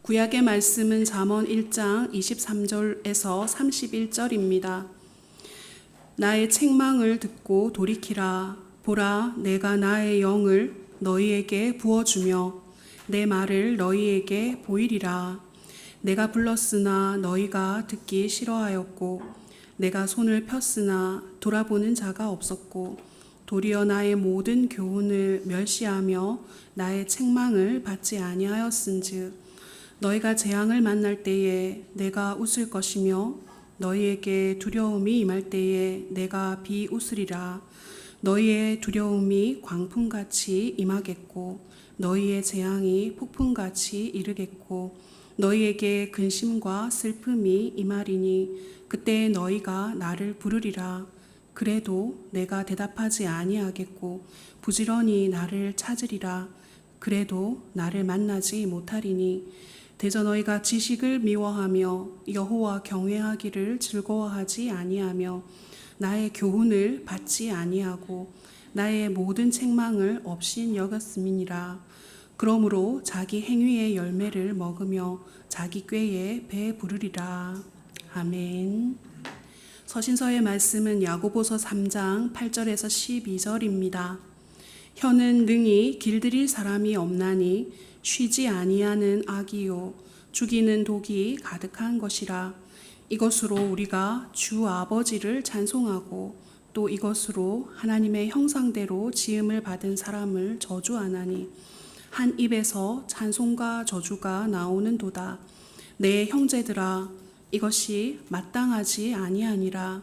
구약의 말씀은 잠언 1장 23절에서 31절입니다. 나의 책망을 듣고 돌이키라. 보라, 내가 나의 영을 너희에게 부어주며 내 말을 너희에게 보이리라. 내가 불렀으나 너희가 듣기 싫어하였고 내가 손을 폈으나 돌아보는 자가 없었고 도리어 나의 모든 교훈을 멸시하며 나의 책망을 받지 아니하였은즉 너희가 재앙을 만날 때에 내가 웃을 것이며 너희에게 두려움이 임할 때에 내가 비웃으리라. 너희의 두려움이 광풍같이 임하겠고 너희의 재앙이 폭풍같이 이르겠고 너희에게 근심과 슬픔이 임하리니 그때 너희가 나를 부르리라. 그래도 내가 대답하지 아니하겠고 부지런히 나를 찾으리라. 그래도 나를 만나지 못하리니 대저 너희가 지식을 미워하며 여호와 경외하기를 즐거워하지 아니하며 나의 교훈을 받지 아니하고 나의 모든 책망을 없인 여겼음이니라. 그러므로 자기 행위의 열매를 먹으며 자기 꾀에 배 부르리라. 아멘. 서신서의 말씀은 야고보서 3장 8절에서 12절입니다. 혀는 능히 길들일 사람이 없나니 쉬지 아니하는 악이요 죽이는 독이 가득한 것이라. 이것으로 우리가 주 아버지를 찬송하고 또 이것으로 하나님의 형상대로 지음을 받은 사람을 저주하나니 한 입에서 찬송과 저주가 나오는도다. 내 형제들아, 이것이 마땅하지 아니하니라.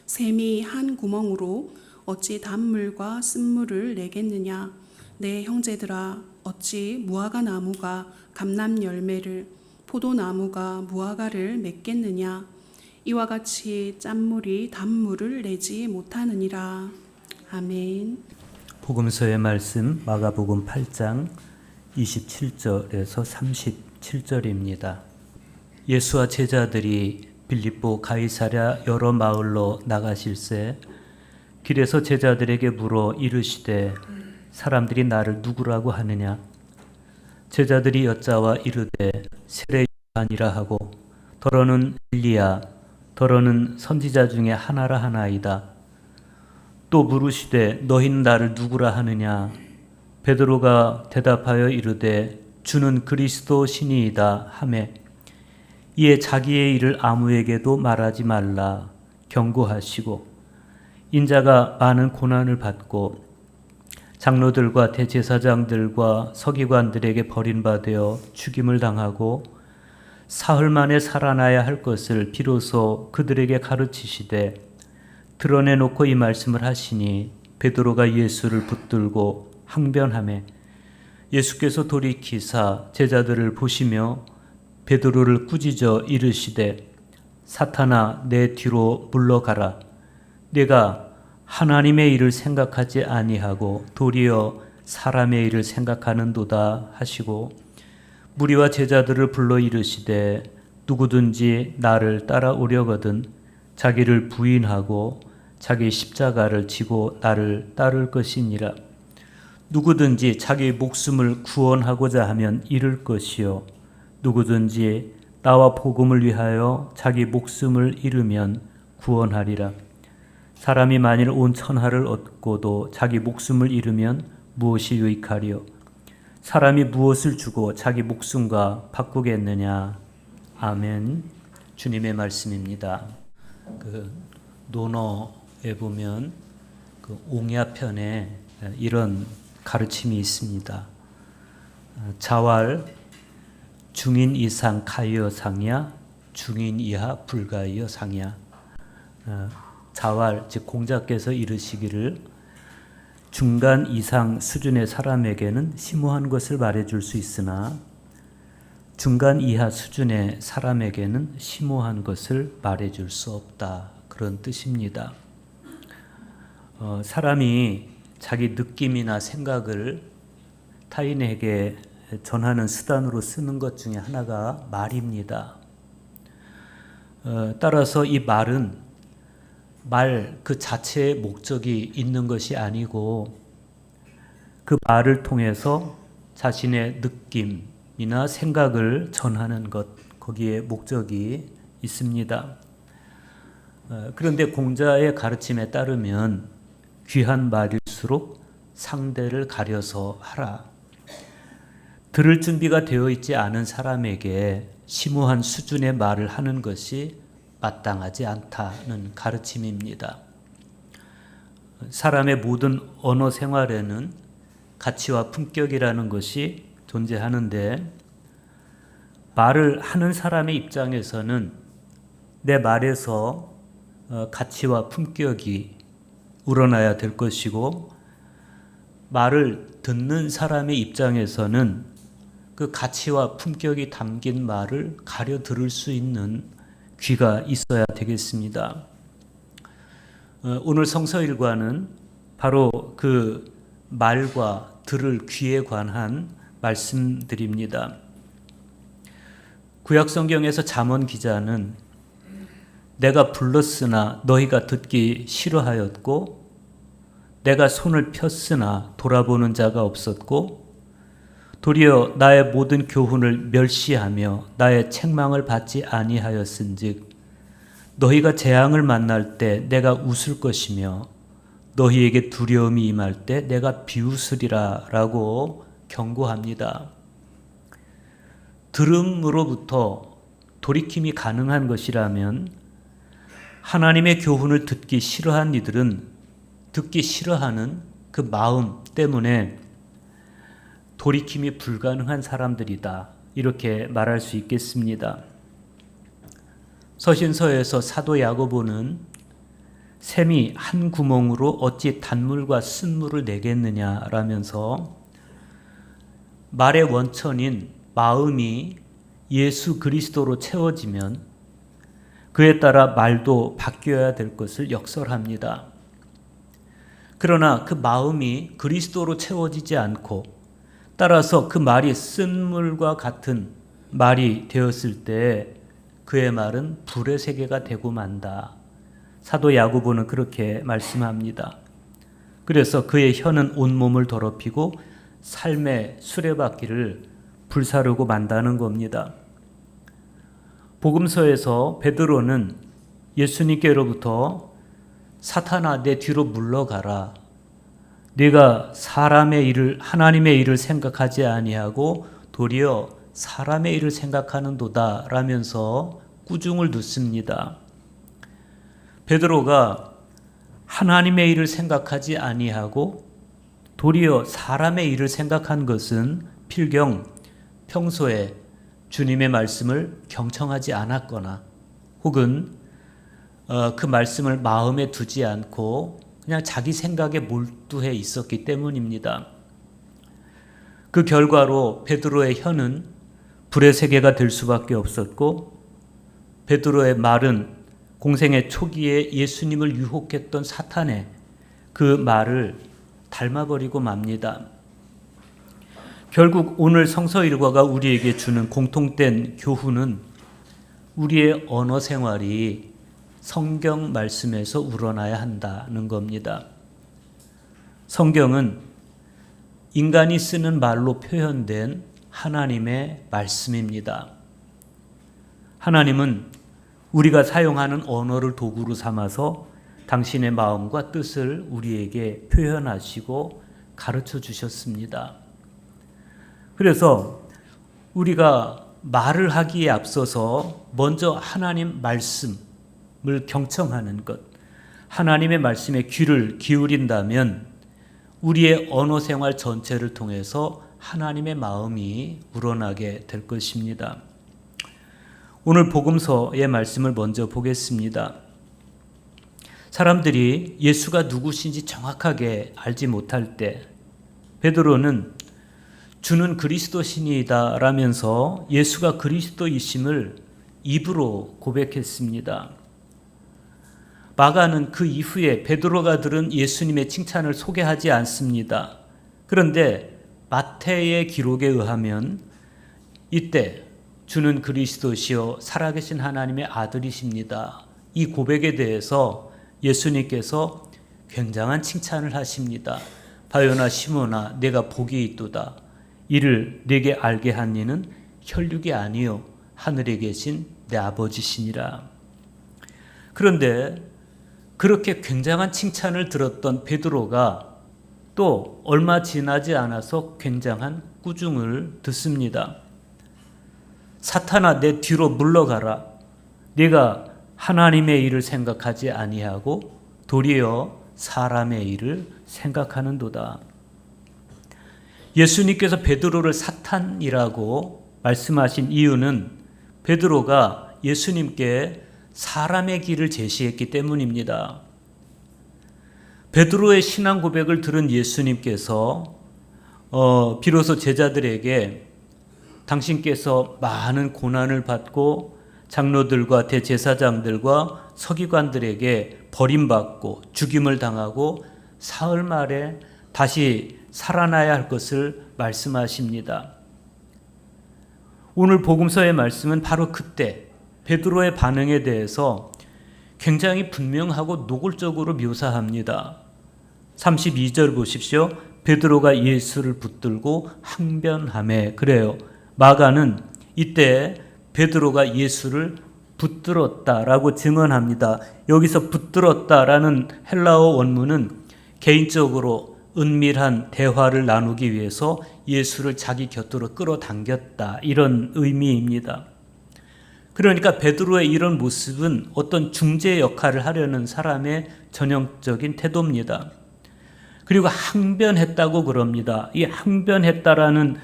샘이 한 구멍으로 어찌 단물과 쓴물을 내겠느냐. 내 형제들아, 어찌 무화과 나무가 감람 열매를 포도나무가 무화과를 맺겠느냐. 이와 같이 짠물이 단물을 내지 못하느니라. 아멘. 복음서의 말씀 마가복음 8장 27절에서 37절입니다. 예수와 제자들이 빌립보 가이사랴 여러 마을로 나가실새 길에서 제자들에게 물어 이르시되 사람들이 나를 누구라고 하느냐. 제자들이 여짜와 이르되 세례 요한이라 하고 더러는 엘리야 더러는 선지자 중에 하나라 하나이다. 또 물으시되 너희는 나를 누구라 하느냐. 베드로가 대답하여 이르되 주는 그리스도 신이이다 하매 이에 자기의 일을 아무에게도 말하지 말라 경고하시고 인자가 많은 고난을 받고 장로들과 대제사장들과 서기관들에게 버림받아 죽임을 당하고 사흘 만에 살아나야 할 것을 비로소 그들에게 가르치시되 드러내놓고 이 말씀을 하시니 베드로가 예수를 붙들고 항변하매 예수께서 돌이키사 제자들을 보시며 베드로를 꾸짖어 이르시되 사탄아 내 뒤로 물러가라. 내가 하나님의 일을 생각하지 아니하고 도리어 사람의 일을 생각하는도다 하시고 무리와 제자들을 불러 이르시되 누구든지 나를 따라오려거든 자기를 부인하고 자기 십자가를 지고 나를 따를 것이니라. 누구든지 자기 목숨을 구원하고자 하면 잃을 것이요 누구든지 나와 복음을 위하여 자기 목숨을 잃으면 구원하리라. 사람이 만일 온 천하를 얻고도 자기 목숨을 잃으면 무엇이 유익하리요. 사람이 무엇을 주고 자기 목숨과 바꾸겠느냐. 아멘. 주님의 말씀입니다. 논어에 보면 옹야편에 이런 가르침이 있습니다. 자왈 중인 이상 가이어 상야 중인 이하 불가이어 상야. 자왈 즉 공자께서 이르시기를 중간 이상 수준의 사람에게는 심오한 것을 말해줄 수 있으나 중간 이하 수준의 사람에게는 심오한 것을 말해줄 수 없다. 그런 뜻입니다. 사람이 자기 느낌이나 생각을 타인에게 전하는 수단으로 쓰는 것 중에 하나가 말입니다. 따라서 이 말은 말 그 자체의 목적이 있는 것이 아니고 그 말을 통해서 자신의 느낌, 말씀이나 생각을 전하는 것, 거기에 목적이 있습니다. 그런데 공자의 가르침에 따르면 귀한 말일수록 상대를 가려서 하라. 들을 준비가 되어 있지 않은 사람에게 심오한 수준의 말을 하는 것이 마땅하지 않다는 가르침입니다. 사람의 모든 언어 생활에는 가치와 품격이라는 것이 존재하는데, 말을 하는 사람의 입장에서는 내 말에서 가치와 품격이 우러나야 될 것이고, 말을 듣는 사람의 입장에서는 그 가치와 품격이 담긴 말을 가려 들을 수 있는 귀가 있어야 되겠습니다. 오늘 성서일과는 바로 그 말과 들을 귀에 관한 말씀들입니다. 구약성경에서 잠언 기자는 내가 불렀으나 너희가 듣기 싫어하였고 내가 손을 폈으나 돌아보는 자가 없었고 도리어 나의 모든 교훈을 멸시하며 나의 책망을 받지 아니하였은즉 너희가 재앙을 만날 때 내가 웃을 것이며 너희에게 두려움이 임할 때 내가 비웃으리라 라고 경고합니다. 들음으로부터 돌이킴이 가능한 것이라면 하나님의 교훈을 듣기 싫어한 이들은 듣기 싫어하는 그 마음 때문에 돌이킴이 불가능한 사람들이다, 이렇게 말할 수 있겠습니다. 서신서에서 사도 야고보는 샘이 한 구멍으로 어찌 단물과 쓴물을 내겠느냐라면서 말의 원천인 마음이 예수 그리스도로 채워지면 그에 따라 말도 바뀌어야 될 것을 역설합니다. 그러나 그 마음이 그리스도로 채워지지 않고 따라서 그 말이 쓴물과 같은 말이 되었을 때 그의 말은 불의 세계가 되고 만다. 사도 야고보는 그렇게 말씀합니다. 그래서 그의 혀는 온몸을 더럽히고 삶의 수레바퀴를 불사르고 만다는 겁니다. 복음서에서 베드로는 예수님께로부터 사탄아 내 뒤로 물러가라. 네가 사람의 일을 하나님의 일을 생각하지 아니하고 도리어 사람의 일을 생각하는도다 라면서 꾸중을 듣습니다. 베드로가 하나님의 일을 생각하지 아니하고 도리어 사람의 일을 생각한 것은 필경 평소에 주님의 말씀을 경청하지 않았거나 혹은 그 말씀을 마음에 두지 않고 그냥 자기 생각에 몰두해 있었기 때문입니다. 그 결과로 베드로의 혀는 불의 세계가 될 수밖에 없었고 베드로의 말은 공생의 초기에 예수님을 유혹했던 사탄의 그 말을 닮아버리고 맙니다. 결국 오늘 성서 일과가 우리에게 주는 공통된 교훈은 우리의 언어 생활이 성경 말씀에서 우러나야 한다는 겁니다. 성경은 인간이 쓰는 말로 표현된 하나님의 말씀입니다. 하나님은 우리가 사용하는 언어를 도구로 삼아서 당신의 마음과 뜻을 우리에게 표현하시고 가르쳐 주셨습니다. 그래서 우리가 말을 하기에 앞서서 먼저 하나님 말씀을 경청하는 것, 하나님의 말씀에 귀를 기울인다면 우리의 언어 생활 전체를 통해서 하나님의 마음이 우러나게 될 것입니다. 오늘 복음서의 말씀을 먼저 보겠습니다. 사람들이 예수가 누구신지 정확하게 알지 못할 때 베드로는 주는 그리스도시니이다 라면서 예수가 그리스도이심을 입으로 고백했습니다. 마가는 그 이후에 베드로가 들은 예수님의 칭찬을 소개하지 않습니다. 그런데 마태의 기록에 의하면 이때 주는 그리스도시요 살아계신 하나님의 아들이십니다. 이 고백에 대해서 예수님께서 굉장한 칭찬을 하십니다. 바요나 시몬아 내가 복이 있도다. 이를 네게 알게 한 이는 혈육이 아니요 하늘에 계신 내 아버지시니라. 그런데 그렇게 굉장한 칭찬을 들었던 베드로가 또 얼마 지나지 않아서 굉장한 꾸중을 듣습니다. 사탄아, 내 뒤로 물러가라. 네가 하나님의 일을 생각하지 아니하고 도리어 사람의 일을 생각하는도다. 예수님께서 베드로를 사탄이라고 말씀하신 이유는 베드로가 예수님께 사람의 길을 제시했기 때문입니다. 베드로의 신앙 고백을 들은 예수님께서 비로소 제자들에게 당신께서 많은 고난을 받고 장로들과 대제사장들과 서기관들에게 버림받고 죽임을 당하고 사흘 만에 다시 살아나야 할 것을 말씀하십니다. 오늘 복음서의 말씀은 바로 그때 베드로의 반응에 대해서 굉장히 분명하고 노골적으로 묘사합니다. 32절 보십시오. 베드로가 예수를 붙들고 항변하매. 그래요. 마가는 이때 베드로가 예수를 붙들었다라고 증언합니다. 여기서 붙들었다라는 헬라어 원문은 개인적으로 은밀한 대화를 나누기 위해서 예수를 자기 곁으로 끌어당겼다, 이런 의미입니다. 그러니까 베드로의 이런 모습은 어떤 중재 역할을 하려는 사람의 전형적인 태도입니다. 그리고 항변했다고 그럽니다. 이 항변했다라는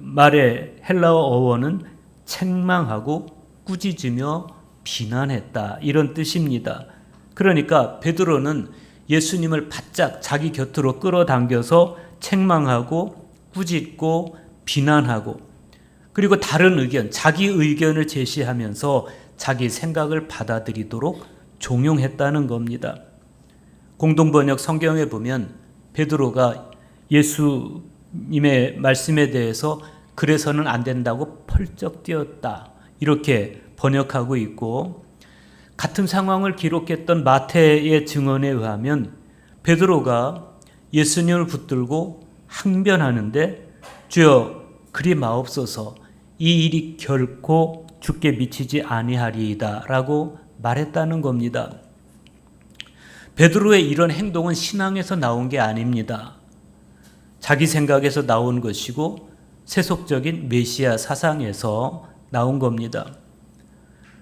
말의 헬라어 어원은 책망하고 꾸짖으며 비난했다, 이런 뜻입니다. 그러니까 베드로는 예수님을 바짝 자기 곁으로 끌어당겨서 책망하고 꾸짖고 비난하고, 그리고 다른 의견, 자기 의견을 제시하면서 자기 생각을 받아들이도록 종용했다는 겁니다. 공동번역 성경에 보면 베드로가 예수님의 말씀에 대해서 그래서는 안 된다고 펄쩍 뛰었다, 이렇게 번역하고 있고, 같은 상황을 기록했던 마태의 증언에 의하면 베드로가 예수님을 붙들고 항변하는데 주여 그리 마옵소서, 이 일이 결코 주께 미치지 아니하리이다 라고 말했다는 겁니다. 베드로의 이런 행동은 신앙에서 나온 게 아닙니다. 자기 생각에서 나온 것이고 세속적인 메시아 사상에서 나온 겁니다.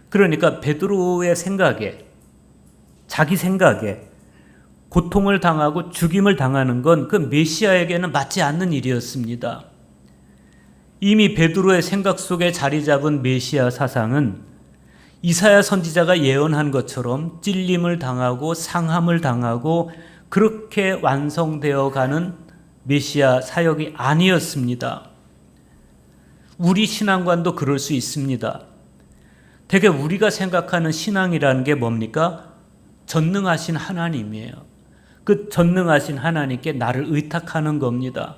그러니까 베드로의 생각에, 자기 생각에 고통을 당하고 죽임을 당하는 건 그 메시아에게는 맞지 않는 일이었습니다. 이미 베드로의 생각 속에 자리 잡은 메시아 사상은 이사야 선지자가 예언한 것처럼 찔림을 당하고 상함을 당하고 그렇게 완성되어 가는 메시아 사역이 아니었습니다. 우리 신앙관도 그럴 수 있습니다. 되게 우리가 생각하는 신앙이라는 게 뭡니까? 전능하신 하나님이에요. 그 전능하신 하나님께 나를 의탁하는 겁니다.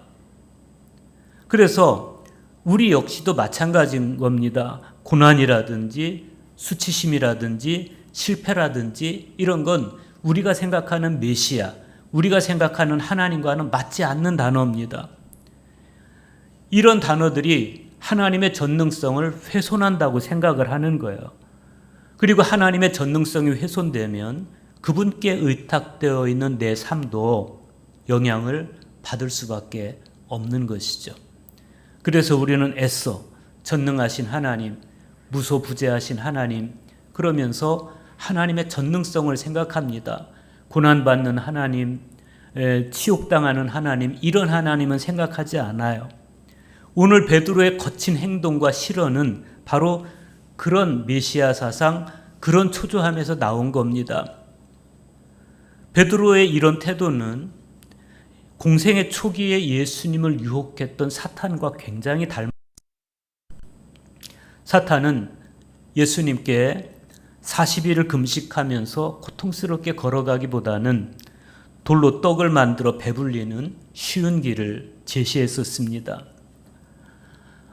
그래서 우리 역시도 마찬가지인 겁니다. 고난이라든지 수치심이라든지 실패라든지 이런 건 우리가 생각하는 메시아, 우리가 생각하는 하나님과는 맞지 않는 단어입니다. 이런 단어들이 하나님의 전능성을 훼손한다고 생각을 하는 거예요. 그리고 하나님의 전능성이 훼손되면 그분께 의탁되어 있는 내 삶도 영향을 받을 수밖에 없는 것이죠. 그래서 우리는 애써 전능하신 하나님, 무소부재하신 하나님, 그러면서 하나님의 전능성을 생각합니다. 고난받는 하나님, 치욕당하는 하나님, 이런 하나님은 생각하지 않아요. 오늘 베드로의 거친 행동과 실언은 바로 그런 메시아 사상, 그런 초조함에서 나온 겁니다. 베드로의 이런 태도는 공생의 초기에 예수님을 유혹했던 사탄과 굉장히 닮았습니다. 사탄은 예수님께 40일을 금식하면서 고통스럽게 걸어가기보다는 돌로 떡을 만들어 배불리는 쉬운 길을 제시했었습니다.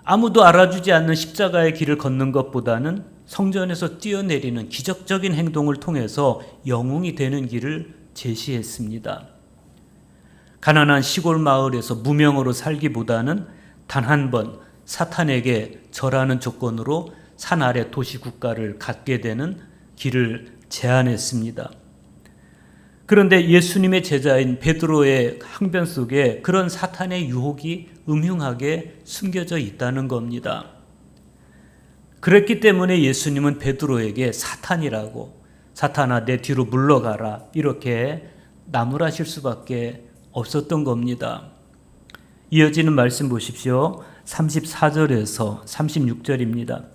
아무도 알아주지 않는 십자가의 길을 걷는 것보다는 성전에서 뛰어내리는 기적적인 행동을 통해서 영웅이 되는 길을 제시했습니다. 가난한 시골 마을에서 무명으로 살기보다는 단 한 번 사탄에게 절하는 조건으로 산 아래 도시 국가를 갖게 되는 길을 제안했습니다. 그런데 예수님의 제자인 베드로의 항변 속에 그런 사탄의 유혹이 음흉하게 숨겨져 있다는 겁니다. 그랬기 때문에 예수님은 베드로에게 사탄이라고, 사탄아 내 뒤로 물러가라, 이렇게 나무라실 수밖에 없었던 겁니다. 이어지는 말씀 보십시오. 34절에서 36절입니다.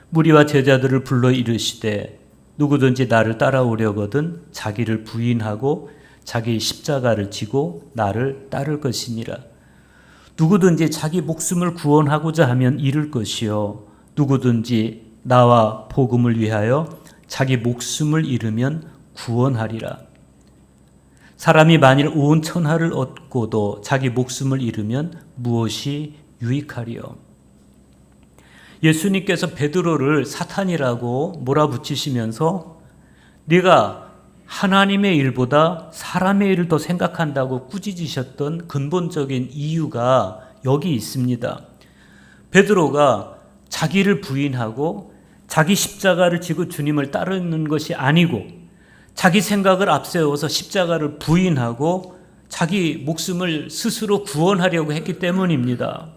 무리와 제자들을 불러 이르시되 누구든지 나를 따라오려거든 자기를 부인하고 자기 십자가를 지고 나를 따를 것이니라. 누구든지 자기 목숨을 구원하고자 하면 잃을 것이요 누구든지 나와 복음을 위하여 자기 목숨을 잃으면 구원하리라. 사람이 만일 온 천하를 얻고도 자기 목숨을 잃으면 무엇이 유익하리요? 예수님께서 베드로를 사탄이라고 몰아붙이시면서 네가 하나님의 일보다 사람의 일을 더 생각한다고 꾸짖으셨던 근본적인 이유가 여기 있습니다. 베드로가 자기를 부인하고 자기 십자가를 지고 주님을 따르는 것이 아니고 자기 생각을 앞세워서 십자가를 부인하고 자기 목숨을 스스로 구원하려고 했기 때문입니다.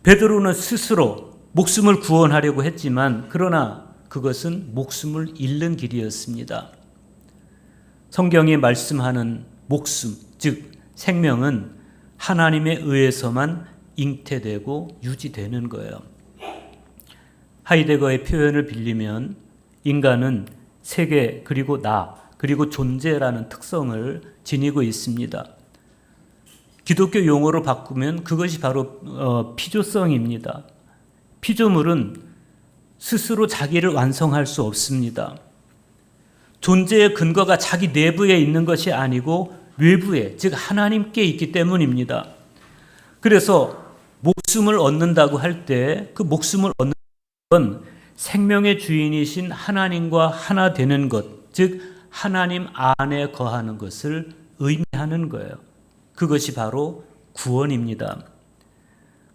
베드로는 스스로 목숨을 구원하려고 했지만 그러나 그것은 목숨을 잃는 길이었습니다. 성경이 말씀하는 목숨, 즉 생명은 하나님에 의해서만 잉태되고 유지되는 거예요. 하이데거의 표현을 빌리면 인간은 세계 그리고 나 그리고 존재라는 특성을 지니고 있습니다. 기독교 용어로 바꾸면 그것이 바로 피조성입니다. 피조물은 스스로 자기를 완성할 수 없습니다. 존재의 근거가 자기 내부에 있는 것이 아니고 외부에, 즉 하나님께 있기 때문입니다. 그래서 목숨을 얻는다고 할 때 그 목숨을 얻는 건 생명의 주인이신 하나님과 하나 되는 것, 즉 하나님 안에 거하는 것을 의미하는 거예요. 그것이 바로 구원입니다.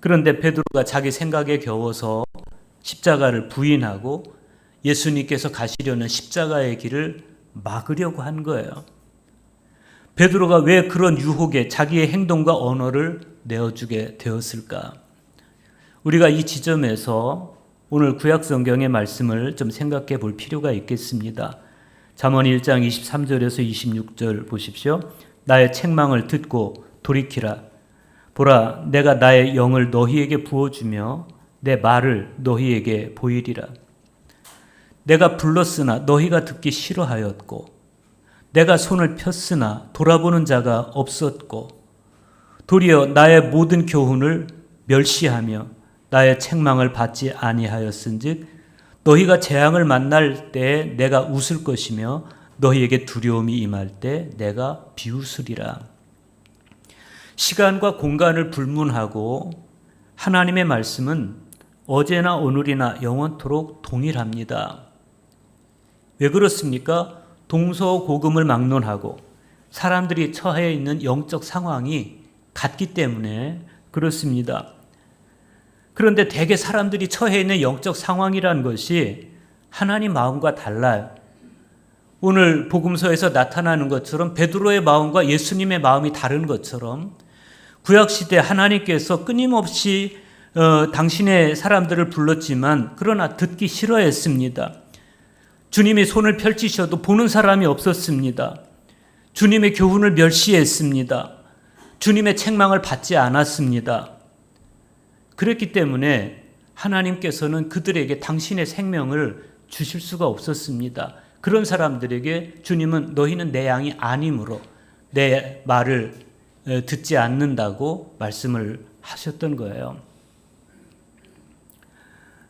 그런데 베드로가 자기 생각에 겨워서 십자가를 부인하고 예수님께서 가시려는 십자가의 길을 막으려고 한 거예요. 베드로가 왜 그런 유혹에 자기의 행동과 언어를 내어주게 되었을까? 우리가 이 지점에서 오늘 구약 성경의 말씀을 좀 생각해 볼 필요가 있겠습니다. 잠언 1장 23절에서 26절 보십시오. 나의 책망을 듣고 돌이키라. 보라, 내가 나의 영을 너희에게 부어주며 내 말을 너희에게 보이리라. 내가 불렀으나 너희가 듣기 싫어하였고 내가 손을 폈으나 돌아보는 자가 없었고 도리어 나의 모든 교훈을 멸시하며 나의 책망을 받지 아니하였은즉 너희가 재앙을 만날 때 내가 웃을 것이며 너희에게 두려움이 임할 때 내가 비웃으리라. 시간과 공간을 불문하고 하나님의 말씀은 어제나 오늘이나 영원토록 동일합니다. 왜 그렇습니까? 동서고금을 막론하고 사람들이 처해 있는 영적 상황이 같기 때문에 그렇습니다. 그런데 대개 사람들이 처해 있는 영적 상황이라는 것이 하나님 마음과 달라요. 오늘 복음서에서 나타나는 것처럼 베드로의 마음과 예수님의 마음이 다른 것처럼 구약시대 하나님께서 끊임없이 당신의 사람들을 불렀지만 그러나 듣기 싫어했습니다. 주님이 손을 펼치셔도 보는 사람이 없었습니다. 주님의 교훈을 멸시했습니다. 주님의 책망을 받지 않았습니다. 그랬기 때문에 하나님께서는 그들에게 당신의 생명을 주실 수가 없었습니다. 그런 사람들에게 주님은 너희는 내 양이 아니므로 내 말을 듣지 않는다고 말씀을 하셨던 거예요.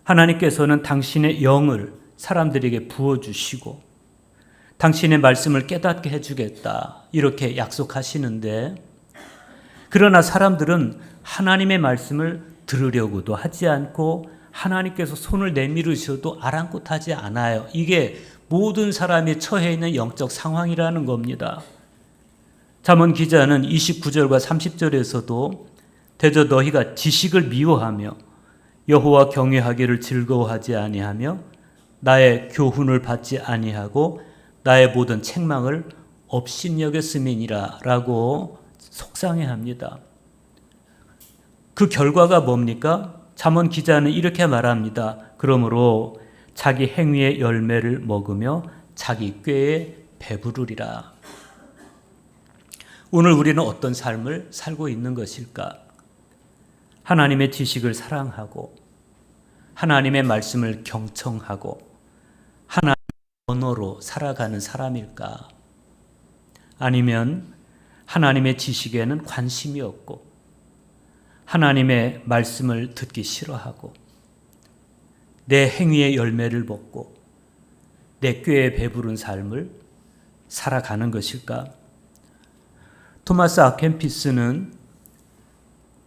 하나님께서는 당신의 영을 사람들에게 부어주시고 당신의 말씀을 깨닫게 해주겠다 이렇게 약속하시는데 그러나 사람들은 하나님의 말씀을 들으려고도 하지 않고 하나님께서 손을 내밀으셔도 아랑곳하지 않아요. 이게 모든 사람이 처해 있는 영적 상황이라는 겁니다. 잠언 기자는 29절과 30절에서도 대저 너희가 지식을 미워하며 여호와 경외하기를 즐거워하지 아니하며 나의 교훈을 받지 아니하고 나의 모든 책망을 업신여겼음이니라 라고 속상해합니다. 그 결과가 뭡니까? 잠언 기자는 이렇게 말합니다. 그러므로 자기 행위의 열매를 먹으며 자기 꾀에 배부르리라. 오늘 우리는 어떤 삶을 살고 있는 것일까? 하나님의 지식을 사랑하고 하나님의 말씀을 경청하고 하나님의 언어로 살아가는 사람일까? 아니면 하나님의 지식에는 관심이 없고 하나님의 말씀을 듣기 싫어하고 내 행위의 열매를 먹고 내 꾀에 배부른 삶을 살아가는 것일까? 토마스 아켄피스는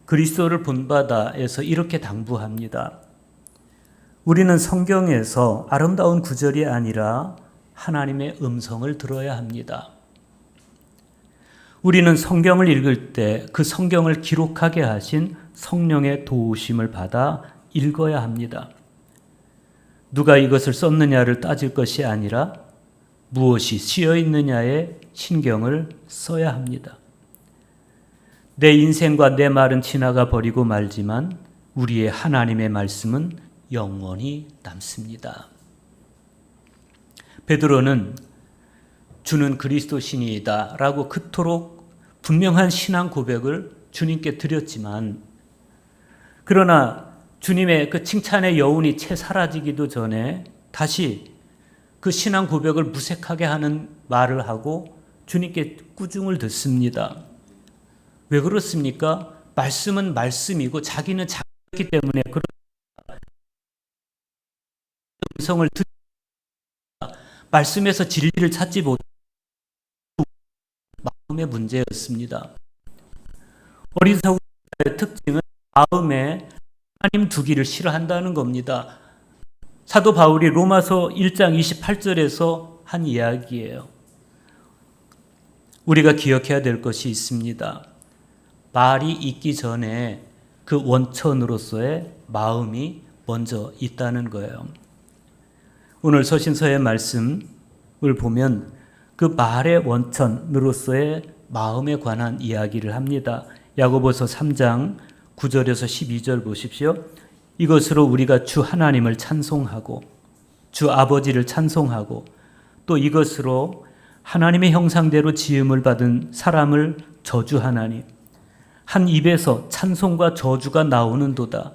그리스도를 본받아에서 이렇게 당부합니다. 우리는 성경에서 아름다운 구절이 아니라 하나님의 음성을 들어야 합니다. 우리는 성경을 읽을 때 그 성경을 기록하게 하신 성령의 도우심을 받아 읽어야 합니다. 누가 이것을 썼느냐를 따질 것이 아니라 무엇이 쓰여 있느냐에 신경을 써야 합니다. 내 인생과 내 말은 지나가 버리고 말지만 우리의 하나님의 말씀은 영원히 남습니다. 베드로는 주는 그리스도신이다 라고 그토록 분명한 신앙 고백을 주님께 드렸지만 그러나 주님의 그 칭찬의 여운이 채 사라지기도 전에 다시 그 신앙 고백을 무색하게 하는 말을 하고 주님께 꾸중을 듣습니다. 왜 그렇습니까? 말씀은 말씀이고 자기는 자기이기 때문에 그런 음성을 듣 말씀에서 진리를 찾지 못 마음의 문제였습니다. 어리석은 자의 특징은 마음에 하나님 두기를 싫어한다는 겁니다. 사도 바울이 로마서 1장 28절에서 한 이야기예요. 우리가 기억해야 될 것이 있습니다. 말이 있기 전에 그 원천으로서의 마음이 먼저 있다는 거예요. 오늘 서신서의 말씀을 보면 그 말의 원천으로서의 마음에 관한 이야기를 합니다. 야고보서 3장 9절에서 12절 보십시오. 이것으로 우리가 주 하나님을 찬송하고 주 아버지를 찬송하고 또 이것으로 하나님의 형상대로 지음을 받은 사람을 저주하나니 한 입에서 찬송과 저주가 나오는도다.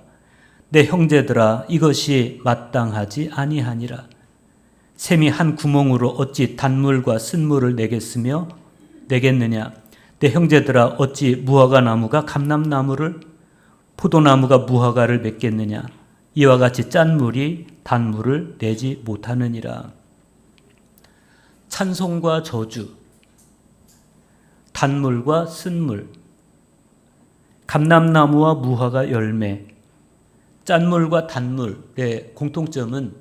내 형제들아 이것이 마땅하지 아니하니라. 샘이 한 구멍으로 어찌 단물과 쓴물을 내겠느냐. 내 형제들아 어찌 무화과 나무가 감람나무를 포도나무가 무화과를 맺겠느냐. 이와 같이 짠 물이 단물을 내지 못하느니라. 찬송과 저주, 단물과 쓴물, 감람나무와 무화과 열매, 짠물과 단물의 공통점은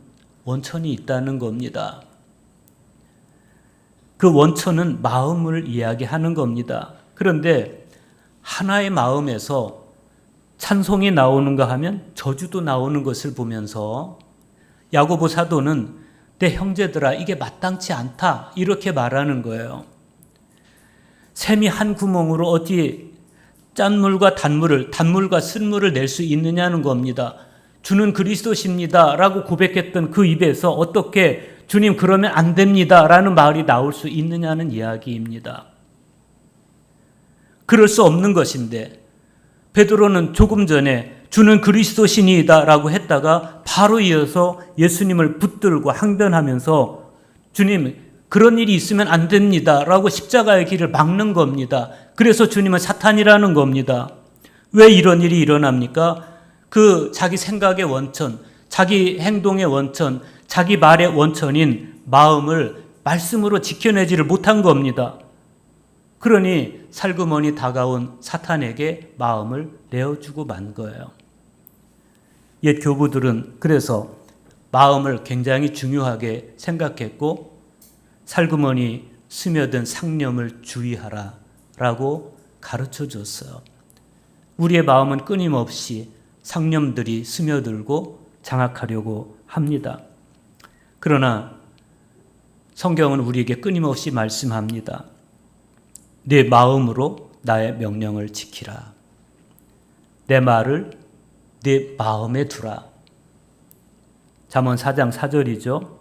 원천이 있다는 겁니다. 그 원천은 마음을 이야기하는 겁니다. 그런데 하나의 마음에서 찬송이 나오는가 하면 저주도 나오는 것을 보면서 야고보 사도는 내 형제들아 이게 마땅치 않다 이렇게 말하는 거예요. 샘이 한 구멍으로 어디 짠물과 단물과 쓴물을 낼 수 있느냐는 겁니다. 주는 그리스도십니다 라고 고백했던 그 입에서 어떻게 주님 그러면 안 됩니다 라는 말이 나올 수 있느냐는 이야기입니다. 그럴 수 없는 것인데 베드로는 조금 전에 주는 그리스도신이다 라고 했다가 바로 이어서 예수님을 붙들고 항변하면서 주님 그런 일이 있으면 안 됩니다 라고 십자가의 길을 막는 겁니다. 그래서 주님은 사탄이라는 겁니다. 왜 이런 일이 일어납니까? 그 자기 생각의 원천, 자기 행동의 원천, 자기 말의 원천인 마음을 말씀으로 지켜내지를 못한 겁니다. 그러니 살그머니 다가온 사탄에게 마음을 내어주고 만 거예요. 옛 교부들은 그래서 마음을 굉장히 중요하게 생각했고 살그머니 스며든 상념을 주의하라 라고 가르쳐 줬어요. 우리의 마음은 끊임없이 상념들이 스며들고 장악하려고 합니다. 그러나 성경은 우리에게 끊임없이 말씀합니다. 내 마음으로 나의 명령을 지키라. 내 말을 내 마음에 두라. 잠언 4장 4절이죠.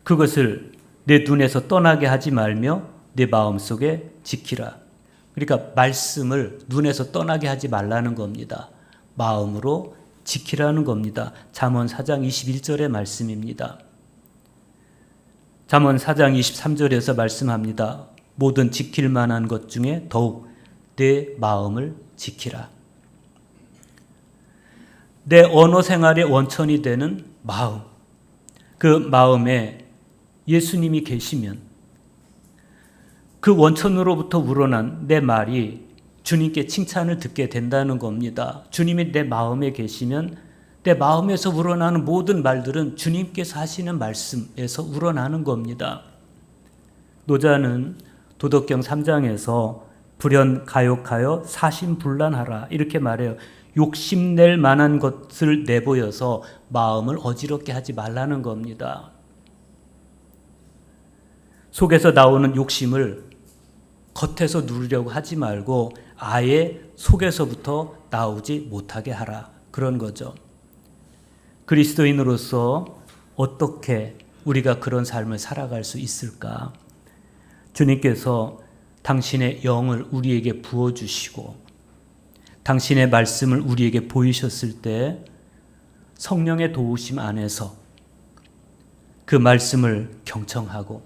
그것을 내 눈에서 떠나게 하지 말며 내 마음속에 지키라. 그러니까 말씀을 눈에서 떠나게 하지 말라는 겁니다. 마음으로 지키라는 겁니다. 잠언 4장 21절의 말씀입니다. 잠언 4장 23절에서 말씀합니다. 모든 지킬 만한 것 중에 더욱 내 마음을 지키라. 내 언어 생활의 원천이 되는 마음, 그 마음에 예수님이 계시면 그 원천으로부터 우러난 내 말이 주님께 칭찬을 듣게 된다는 겁니다. 주님이 내 마음에 계시면 내 마음에서 우러나는 모든 말들은 주님께서 하시는 말씀에서 우러나는 겁니다. 노자는 도덕경 3장에서 불연 가욕하여 사심불란하라 이렇게 말해요. 욕심낼 만한 것을 내보여서 마음을 어지럽게 하지 말라는 겁니다. 속에서 나오는 욕심을 겉에서 누리려고 하지 말고 아예 속에서부터 나오지 못하게 하라. 그런 거죠. 그리스도인으로서 어떻게 우리가 그런 삶을 살아갈 수 있을까? 주님께서 당신의 영을 우리에게 부어주시고 당신의 말씀을 우리에게 보이셨을 때 성령의 도우심 안에서 그 말씀을 경청하고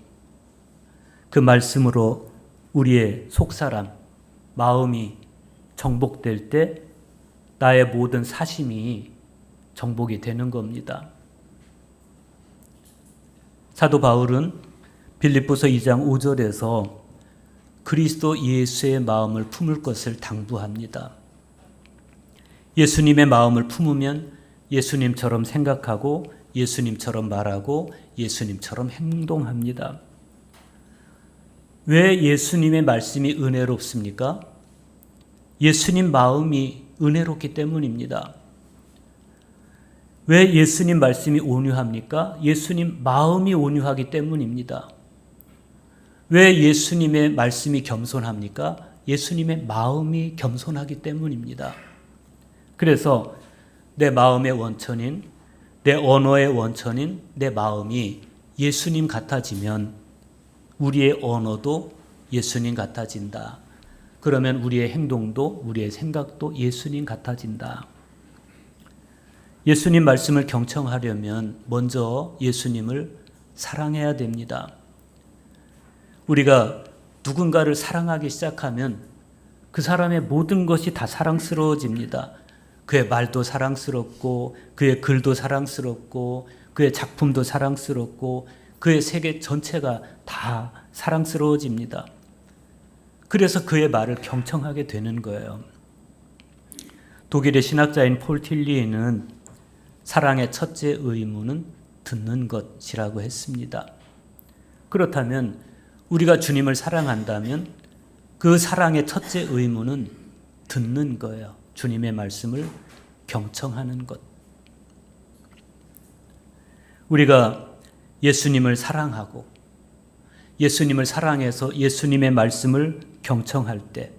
그 말씀으로 우리의 속사람, 마음이 정복될 때 나의 모든 사심이 정복이 되는 겁니다. 사도 바울은 빌립보서 2장 5절에서 그리스도 예수의 마음을 품을 것을 당부합니다. 예수님의 마음을 품으면 예수님처럼 생각하고 예수님처럼 말하고 예수님처럼 행동합니다. 왜 예수님의 말씀이 은혜롭습니까? 예수님 마음이 은혜롭기 때문입니다. 왜 예수님 말씀이 온유합니까? 예수님 마음이 온유하기 때문입니다. 왜 예수님의 말씀이 겸손합니까? 예수님의 마음이 겸손하기 때문입니다. 그래서 내 마음의 원천인, 내 언어의 원천인 내 마음이 예수님 같아지면 우리의 언어도 예수님 같아진다. 그러면 우리의 행동도 우리의 생각도 예수님 같아진다. 예수님 말씀을 경청하려면 먼저 예수님을 사랑해야 됩니다. 우리가 누군가를 사랑하기 시작하면 그 사람의 모든 것이 다 사랑스러워집니다. 그의 말도 사랑스럽고 그의 글도 사랑스럽고 그의 작품도 사랑스럽고 그의 세계 전체가 다 사랑스러워집니다. 그래서 그의 말을 경청하게 되는 거예요. 독일의 신학자인 폴 틸리는 사랑의 첫째 의무는 듣는 것이라고 했습니다. 그렇다면 우리가 주님을 사랑한다면 그 사랑의 첫째 의무는 듣는 거예요. 주님의 말씀을 경청하는 것. 우리가 예수님을 사랑하고 예수님을 사랑해서 예수님의 말씀을 경청할 때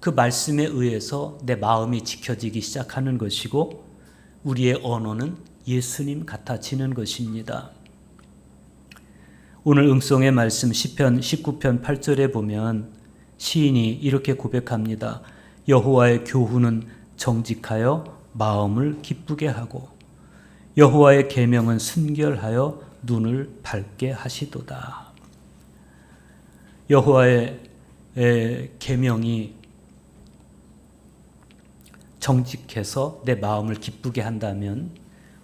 그 말씀에 의해서 내 마음이 지켜지기 시작하는 것이고 우리의 언어는 예수님 같아지는 것입니다. 오늘 응송의 말씀 시편 19편 8절에 보면 시인이 이렇게 고백합니다. 여호와의 교훈은 정직하여 마음을 기쁘게 하고 여호와의 계명은 순결하여 눈을 밝게 하시도다. 여호와의 계명이 정직해서 내 마음을 기쁘게 한다면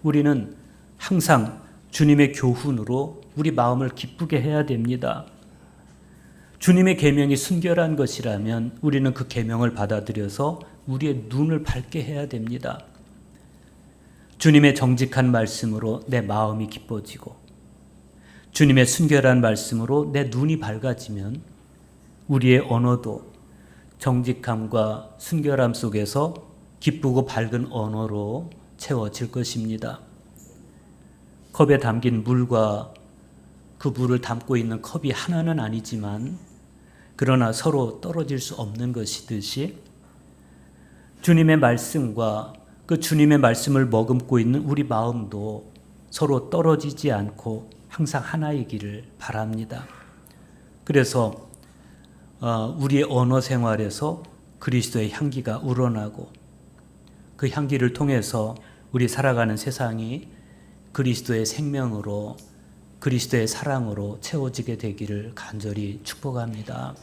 우리는 항상 주님의 교훈으로 우리 마음을 기쁘게 해야 됩니다. 주님의 계명이 순결한 것이라면 우리는 그 계명을 받아들여서 우리의 눈을 밝게 해야 됩니다. 주님의 정직한 말씀으로 내 마음이 기뻐지고 주님의 순결한 말씀으로 내 눈이 밝아지면 우리의 언어도 정직함과 순결함 속에서 기쁘고 밝은 언어로 채워질 것입니다. 컵에 담긴 물과 그 물을 담고 있는 컵이 하나는 아니지만 그러나 서로 떨어질 수 없는 것이듯이 주님의 말씀과 그 주님의 말씀을 머금고 있는 우리 마음도 서로 떨어지지 않고 항상 하나이기를 바랍니다. 그래서 우리의 언어 생활에서 그리스도의 향기가 우러나고 그 향기를 통해서 우리 살아가는 세상이 그리스도의 생명으로 그리스도의 사랑으로 채워지게 되기를 간절히 축복합니다.